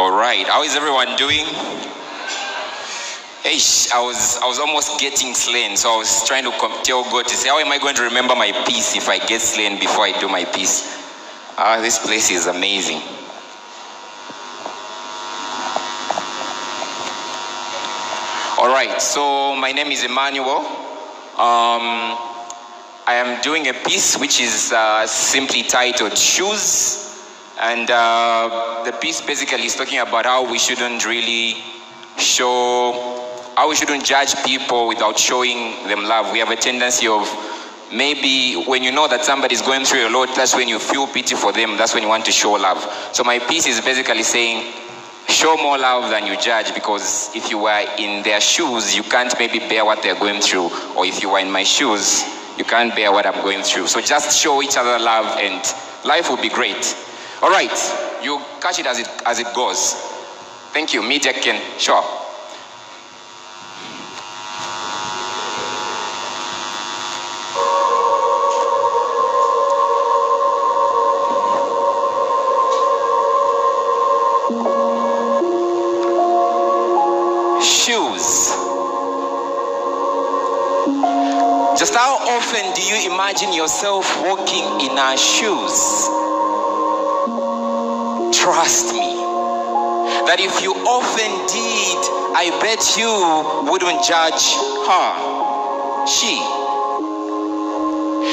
All right, how is everyone doing? Hey, I was almost getting slain, so I was trying to tell God to say, how am I going to remember my peace if I get slain before I do my peace? This place is amazing. All right, so my name is Emmanuel. I am doing a piece which is simply titled Shoes. And the piece basically is talking about how we shouldn't judge people without showing them love. We have a tendency of maybe when you know that somebody is going through a lot, that's when you feel pity for them, that's when you want to show love. So my piece is basically saying, show more love than you judge, because if you were in their shoes, you can't maybe bear what they're going through. Or if you were in my shoes, you can't bear what I'm going through. So just show each other love and life will be great. All right, you catch it as it goes. Thank you. Media can, sure. Shoes. Just how often do you imagine yourself walking in our shoes? Trust me, that if you often did, I bet you wouldn't judge her. She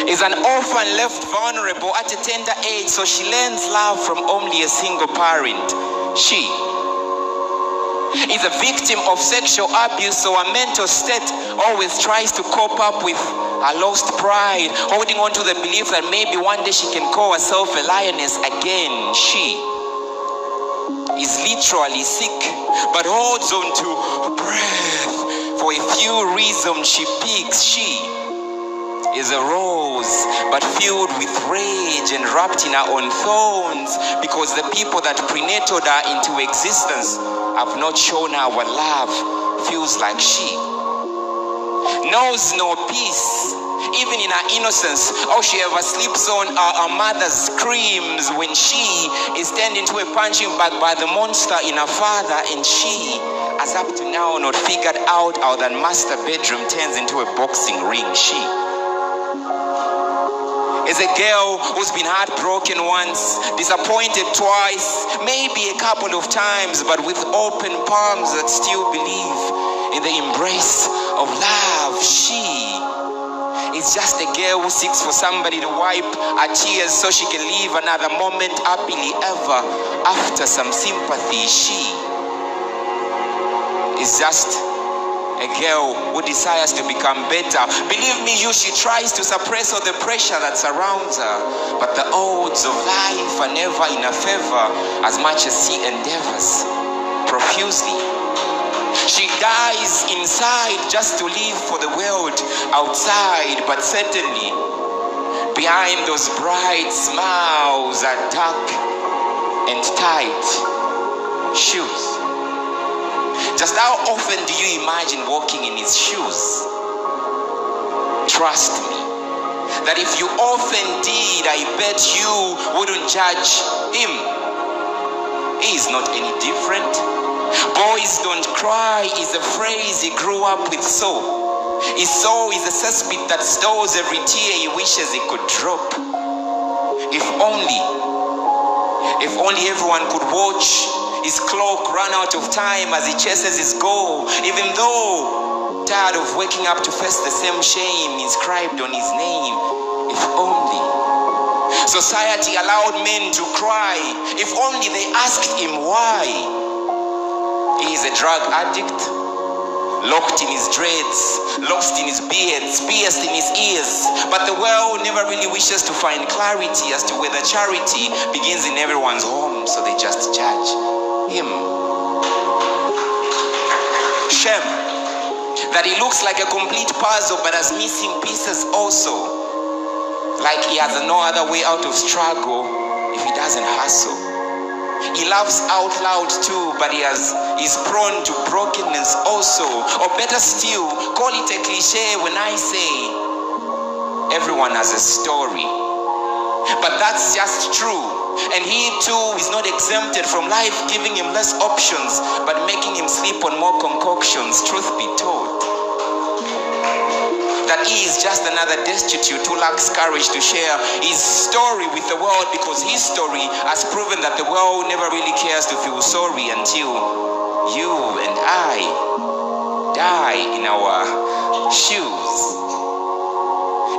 is an orphan left vulnerable at a tender age, so she learns love from only a single parent. She is a victim of sexual abuse, so her mental state always tries to cope up with her lost pride, holding on to the belief that maybe one day she can call herself a lioness again. She is literally sick, but holds on to breath for a few reasons she picks. She is a rose, but filled with rage and wrapped in her own thorns, because the people that prenated her into existence have not shown her what love feels like. She knows no peace, even in her innocence. All she ever sleeps on are her mother's screams when she is turned into a punching bag by the monster in her father, and she has up to now not figured out how that master bedroom turns into a boxing ring. She is a girl who's been heartbroken once, disappointed twice, maybe a couple of times, but with open palms that still believe in the embrace of love. She is just a girl who seeks for somebody to wipe her tears so she can live another moment happily ever after some sympathy. She is just a girl who desires to become better. Believe me, she tries to suppress all the pressure that surrounds her, but the odds of life are never in her favor as much as she endeavors profusely. She dies inside just to live for the world outside, but certainly behind those bright smiles are dark and tight shoes. Just how often do you imagine walking in his shoes? Trust me, that if you often did, I bet you wouldn't judge him. He is not any different. Boys don't cry is a phrase he grew up with. So his soul is a cesspit that stores every tear he wishes he could drop. If only everyone could watch his clock run out of time as he chases his goal, even though tired of waking up to face the same shame inscribed on his name. If only society allowed men to cry. If only they asked him why. He is a drug addict, locked in his dreads, lost in his beards, pierced in his ears. But the world never really wishes to find clarity as to whether charity begins in everyone's home, so they just judge him. Shame that he looks like a complete puzzle but has missing pieces also, like he has no other way out of struggle if he doesn't hustle. He laughs out loud too, but he's prone to brokenness also. Or better still, call it a cliche when I say everyone has a story, but that's just true. And he too is not exempted from life giving him less options, but making him sleep on more concoctions. Truth be told, that he is just another destitute who lacks courage to share his story with the world, because his story has proven that the world never really cares to feel sorry until you and I die in our shoes.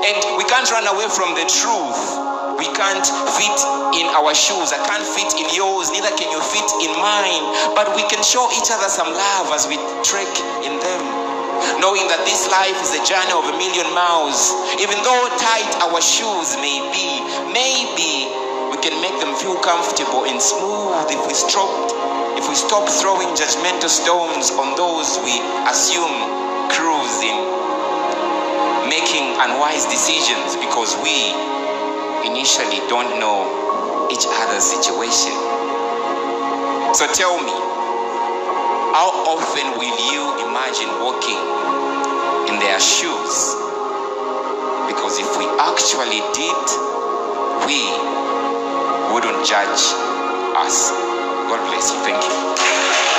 And we can't run away from the truth. We can't fit in our shoes. I can't fit in yours, neither can you fit in mine. But we can show each other some love as we trek in them, knowing that this life is a journey of 1,000,000 miles. Even though tight our shoes may be, maybe we can make them feel comfortable and smooth if we stop throwing judgmental stones on those we assume cruise in making unwise decisions, because we initially don't know each other's situation. So tell me, how often will you imagine walking in their shoes? Because if we actually did, we wouldn't judge us. God bless you. Thank you.